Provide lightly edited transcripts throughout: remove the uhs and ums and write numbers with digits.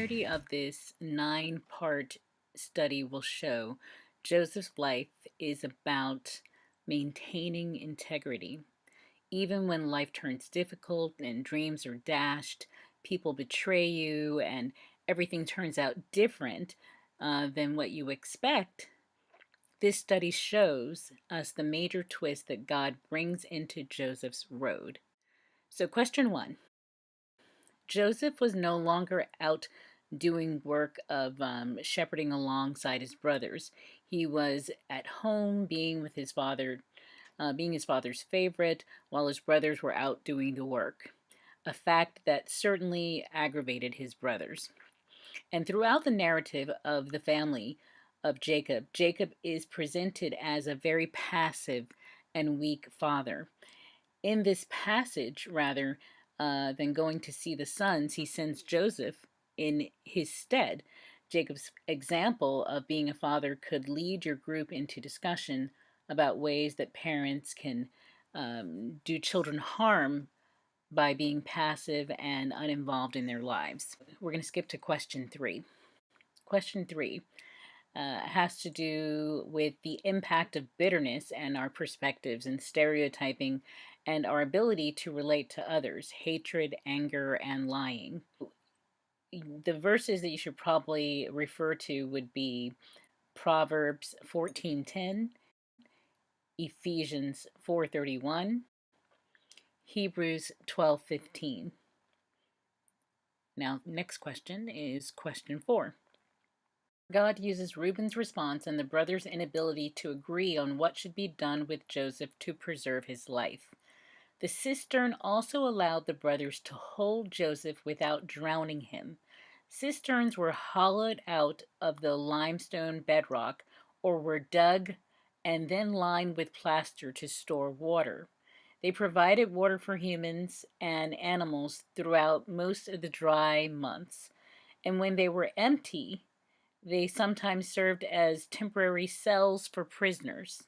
entirety of this 9-part study will show Joseph's life is about maintaining integrity. Even when life turns difficult and dreams are dashed, people betray you, and everything turns out different than what you expect, this study shows us the major twist that God brings into Joseph's road. So, question 1. Joseph was no longer out doing work of shepherding alongside his brothers. He was at home being with his father, being his father's favorite, while his brothers were out doing the work. A fact that certainly aggravated his brothers. And throughout the narrative of the family of Jacob, Jacob is presented as a very passive and weak father. In this passage, rather than going to see the sons, he sends Joseph in his stead. Jacob's example of being a father could lead your group into discussion about ways that parents can do children harm by being passive and uninvolved in their lives. We're going to skip to question 3. Question 3 has to do with the impact of bitterness and our perspectives and stereotyping and our ability to relate to others, hatred, anger, and lying. The verses that you should probably refer to would be Proverbs 14:10, Ephesians 4:31, Hebrews 12:15. Now, next question is question 4. God uses Reuben's response and the brothers' inability to agree on what should be done with Joseph to preserve his life. The cistern also allowed the brothers to hold Joseph without drowning him. Cisterns were hollowed out of the limestone bedrock or were dug and then lined with plaster to store water. They provided water for humans and animals throughout most of the dry months, and when they were empty, they sometimes served as temporary cells for prisoners.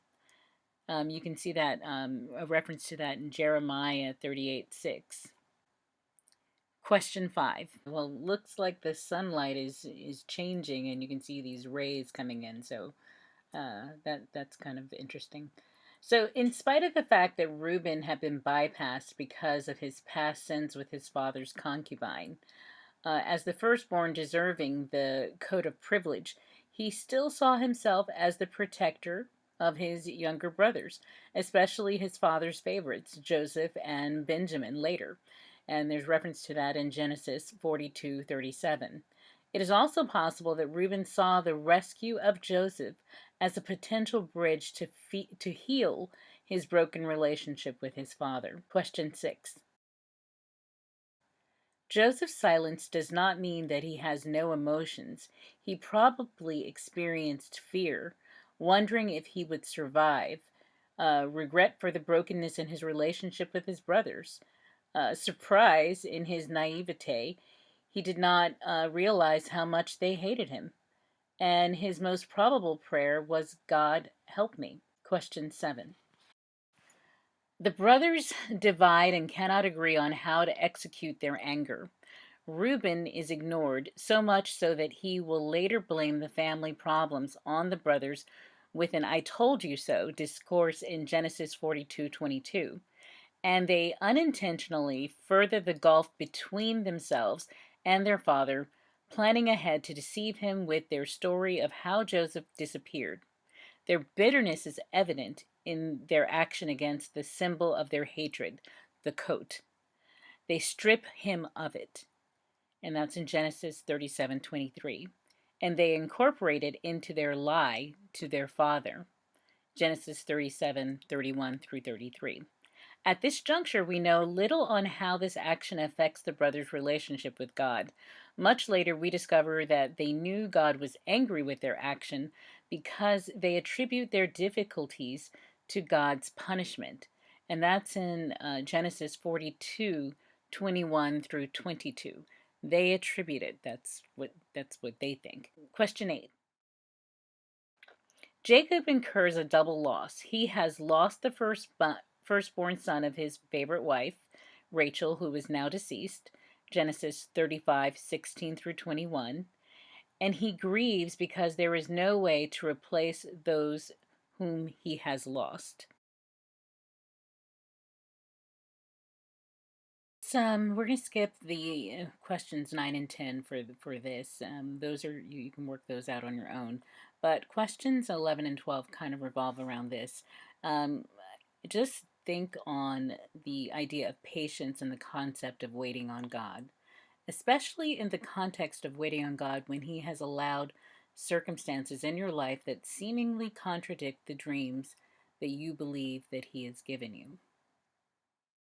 You can see that a reference to that in Jeremiah 38:6. Question 5. Well, looks like the sunlight is changing, and you can see these rays coming in. So that's kind of interesting. So, in spite of the fact that Reuben had been bypassed because of his past sins with his father's concubine, as the firstborn deserving the coat of privilege, he still saw himself as the protector of his younger brothers, especially his father's favorites, Joseph and Benjamin later. And there's reference to that in Genesis 42:37. It is also possible that Reuben saw the rescue of Joseph as a potential bridge to heal his broken relationship with his father. Question 6. Joseph's silence does not mean that he has no emotions. He probably experienced fear, wondering if he would survive, regret for the brokenness in his relationship with his brothers, surprise in his naivete. He did not realize how much they hated him. And his most probable prayer was, God, help me. Question 7. The brothers divide and cannot agree on how to execute their anger. Reuben is ignored, so much so that he will later blame the family problems on the brothers with an I told you so discourse in Genesis 42:22. And they unintentionally further the gulf between themselves and their father, planning ahead to deceive him with their story of how Joseph disappeared. Their bitterness is evident in their action against the symbol of their hatred, the coat. They strip him of it, and that's in Genesis 37:23. And they incorporate it into their lie to their father, Genesis 37:31 through 33. At this juncture, we know little on how this action affects the brothers' relationship with God. Much later, we discover that they knew God was angry with their action because they attribute their difficulties to God's punishment. And that's in Genesis 42:21 through 22. They attribute it. That's what they think. Question 8. Jacob incurs a double loss. He has lost the firstborn son of his favorite wife, Rachel, who is now deceased, Genesis 35:16 through 21. And he grieves because there is no way to replace those whom he has lost. We're going to skip the questions 9 and 10 for this. Those are you can work those out on your own. But questions 11 and 12 kind of revolve around this. Um, just think on the idea of patience and the concept of waiting on God, especially in the context of waiting on God when He has allowed circumstances in your life that seemingly contradict the dreams that you believe that He has given you.